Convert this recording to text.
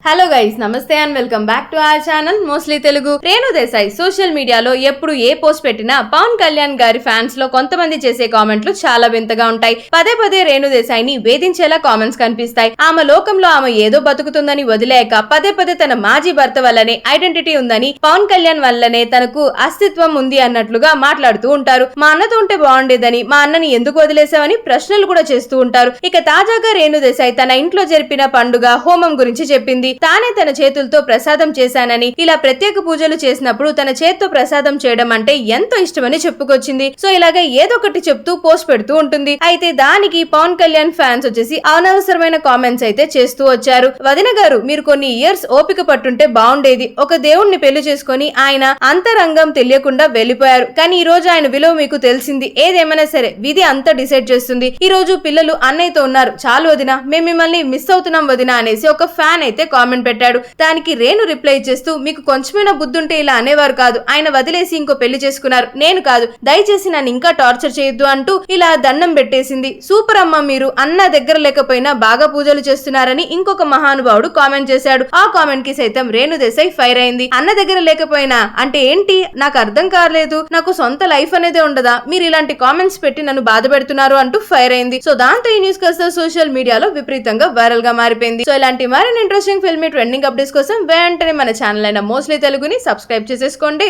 Hello guys, నమస్తే and welcome back to our channel mostly Telugu. Renu Desai social మీడియాలో ఎప్పుడు ఏ post పెట్టినా పవన్ కళ్యాణ్ గారి ఫ్యాన్స్ లో కొంతమంది చేసే కామెంట్లు చాలా వింతగా ఉంటాయి. పదే పదే రేణు దేశాయ్ ని వేధించేలా కామెంట్స్ కనిపిస్తాయి. ఆమె లోకంలో ఆమె ఏదో బతుకుతుందని వదిలేక పదే పదే తన మాజీ భర్త వల్లనే ఐడెంటిటీ ఉందని, పవన్ కళ్యాణ్ వల్లనే తనకు అస్తిత్వం ఉంది అన్నట్లుగా మాట్లాడుతూ ఉంటారు. మా అన్నతో ఉంటే బాగుండేదని, మా అన్నని ఎందుకు వదిలేసావని ప్రశ్నలు కూడా చేస్తూ ఉంటారు. ఇక తాజాగా రేణు దేశాయ్ తన ఇంట్లో జరిపిన పండుగ హోమం గురించి చెప్పింది. తానే తన చేతులతో ప్రసాదం చేశానని, ఇలా ప్రత్యేక పూజలు చేసినప్పుడు తన చేత్తో ప్రసాదం చేయడం అంటే ఎంతో ఇష్టమని చెప్పుకొచ్చింది. సో ఇలాగ ఏదో ఒకటి చెప్తూ పోస్ట్ పెడుతూ ఉంటుంది. అయితే దానికి పవన్ కళ్యాణ్ ఫ్యాన్స్ వచ్చేసి అనవసరమైన కామెంట్స్ అయితే చేస్తూ వచ్చారు. వదిన గారు, మీరు కొన్ని ఇయర్స్ ఓపిక పట్టుంటే బాగుండేది. ఒక దేవుణ్ణి పెళ్లి చేసుకుని ఆయన అంతరంగం తెలియకుండా వెళ్లిపోయారు. కానీ ఈ రోజు ఆయన విలువ మీకు తెలిసింది. ఏదేమైనా సరే విధి అంతా డిసైడ్ చేస్తుంది. ఈ రోజు పిల్లలు అన్నయ్యతో ఉన్నారు. చాలు వదిన, మేము మిమ్మల్ని మిస్ అవుతున్నాం వదిన అనేసి ఒక ఫ్యాన్ అయితే కామెంట్ పెట్టాడు. దానికి రేణు రిప్లై చేస్తూ, మీకు కొంచెమైనా బుద్ధుంటే ఇలా అనేవారు కాదు. ఆయన వదిలేసి ఇంకో పెళ్లి చేసుకున్నారు, నేను కాదు. దయచేసి నన్ను ఇంకా టార్చర్ చేయొద్దు అంటూ ఇలా దండం పెట్టేసింది. సూపర్ అమ్మ, మీరు అన్న దగ్గర లేకపోయినా బాగా పూజలు చేస్తున్నారని ఇంకొక మహానుభావుడు కామెంట్ చేశాడు. ఆ కామెంట్ కి సైతం రేణు దేశాయ్ ఫైర్ అయింది. అన్న దగ్గర లేకపోయినా అంటే ఏంటి, నాకు అర్థం కాలేదు. నాకు సొంత లైఫ్ అనేది ఉండదా? మీరు ఇలాంటి కామెంట్స్ పెట్టి నన్ను బాధ పెడుతున్నారు అంటూ ఫైర్ అయింది. సో దాంతో ఈ న్యూస్ కాస్త సోషల్ మీడియాలో విపరీతంగా వైరల్ గా మారిపోయింది. సో ఇలాంటి మరిన్ని ఇంట్రెస్టింగ్ ఫిల్మీ ట్రెండింగ్ అప్డేట్స్ కోసం వెంటనే మన ఛానల్ అయిన మోస్ట్లీ తెలుగుని సబ్స్క్రైబ్ చేసేసుకోండి.